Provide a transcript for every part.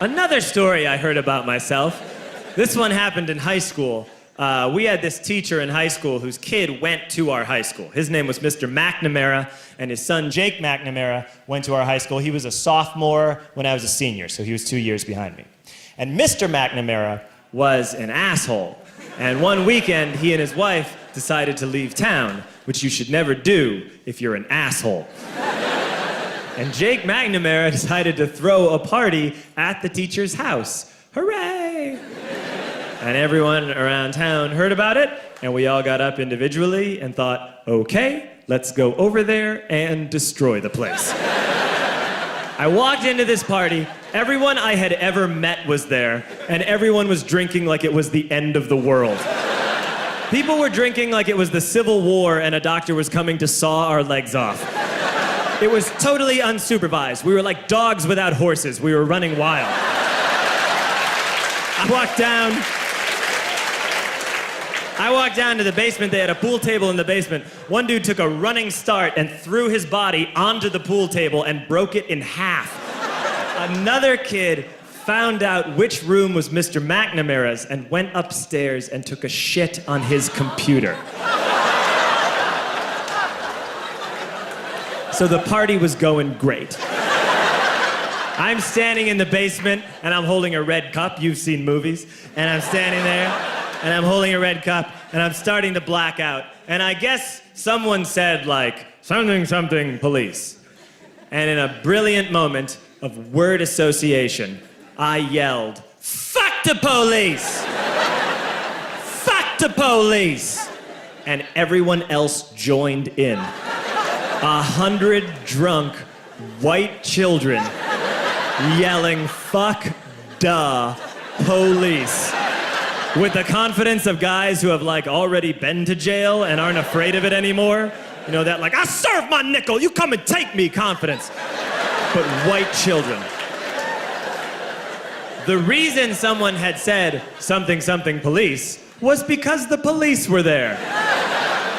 Another story I heard about myself. This one happened in high school. We had this teacher in high school whose kid went to our high school. His name was Mr. McNamara, and his son Jake McNamara went to our high school. He was a sophomore when I was a senior, so he was 2 years behind me. And Mr. McNamara was an asshole. And one weekend, he and his wife decided to leave town, which you should never do if you're an asshole. And Jake McNamara decided to throw a party at the teacher's house. Hooray! And everyone around town heard about it, and we all got up individually and thought, okay, let's go over there and destroy the place. I walked into this party, everyone I had ever met was there, and everyone was drinking like it was the end of the world. People were drinking like it was the Civil War and a doctor was coming to saw our legs off. It was totally unsupervised. We were like dogs without horses. We were running wild. I walked down to the basement. They had a pool table in the basement. One dude took a running start and threw his body onto the pool table and broke it in half. Another kid found out which room was Mr. McNamara's and went upstairs and took a shit on his computer. So the party was going great. I'm standing in the basement and I'm holding a red cup. You've seen movies. And I'm standing there and I'm holding a red cup and I'm starting to black out. And I guess someone said like, something, something, police. And in a brilliant moment of word association, I yelled, fuck the police! Fuck the police! And everyone else joined in. 100 drunk white children yelling, fuck the police. With the confidence of guys who have like already been to jail and aren't afraid of it anymore. You know, that like, I serve my nickel, you come and take me confidence. But white children. The reason someone had said something, something police was because the police were there.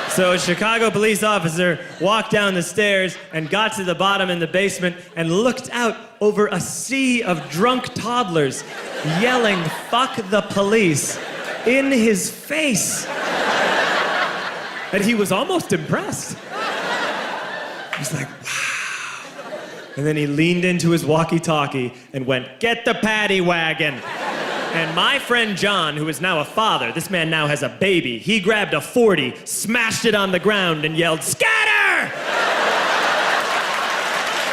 So a Chicago police officer walked down the stairs and got to the bottom in the basement and looked out over a sea of drunk toddlers yelling, fuck the police, in his face. And he was almost impressed. He was like, wow. And then he leaned into his walkie-talkie and went, get the paddy wagon. And my friend John, who is now a father, this man now has a baby, he grabbed a 40, smashed it on the ground, and yelled, scatter!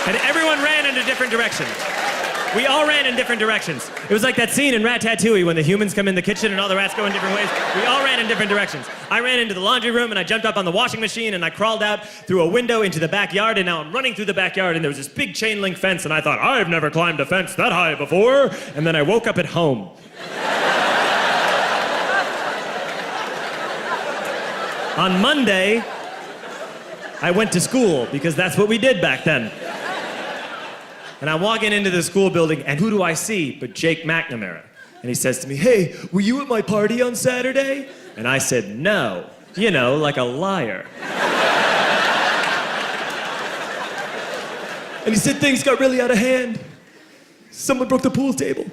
And everyone ran in a different direction. We all ran in different directions. It was like that scene in Ratatouille when the humans come in the kitchen and all the rats go in different ways. We all ran in different directions. I ran into the laundry room and I jumped up on the washing machine and I crawled out through a window into the backyard, and now I'm running through the backyard and there was this big chain link fence and I thought, I've never climbed a fence that high before. And then I woke up at home. On Monday, I went to school because that's what we did back then. And I'm walking into the school building, and who do I see but Jake McNamara? And he says to me, hey, were you at my party on Saturday? And I said, no. You know, like a liar. And he said, things got really out of hand. Someone broke the pool table.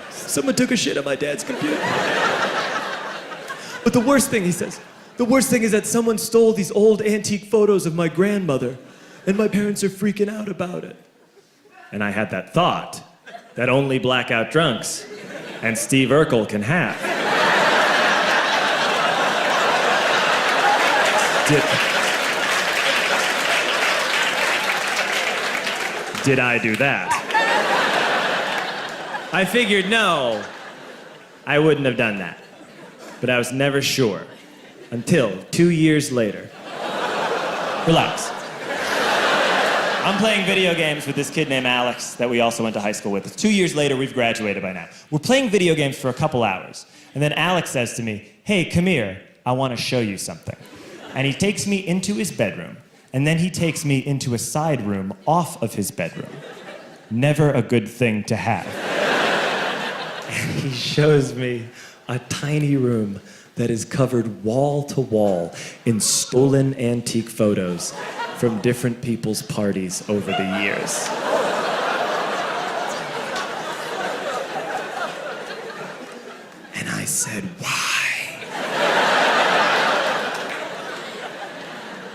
Someone took a shit on my dad's computer. But the worst thing, he says, the worst thing is that someone stole these old antique photos of my grandmother, and my parents are freaking out about it. And I had that thought that only blackout drunks and Steve Urkel can have. Did I do that? I figured, no, I wouldn't have done that. But I was never sure until 2 years later. Relax. I'm playing video games with this kid named Alex that we also went to high school with. 2 years later, we've graduated by now. We're playing video games for a couple hours. And then Alex says to me, hey, come here, I want to show you something. And he takes me into his bedroom. And then he takes me into a side room off of his bedroom. Never a good thing to have. And he shows me a tiny room that is covered wall to wall in stolen antique photos from different people's parties over the years. said, why?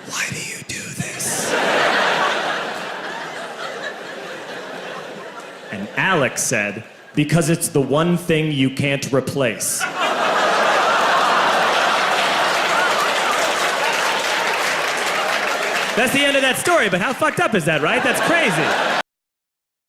Why do you do this? And Alex said, because it's the one thing you can't replace. That's the end of that story, but how fucked up is that, right? That's crazy.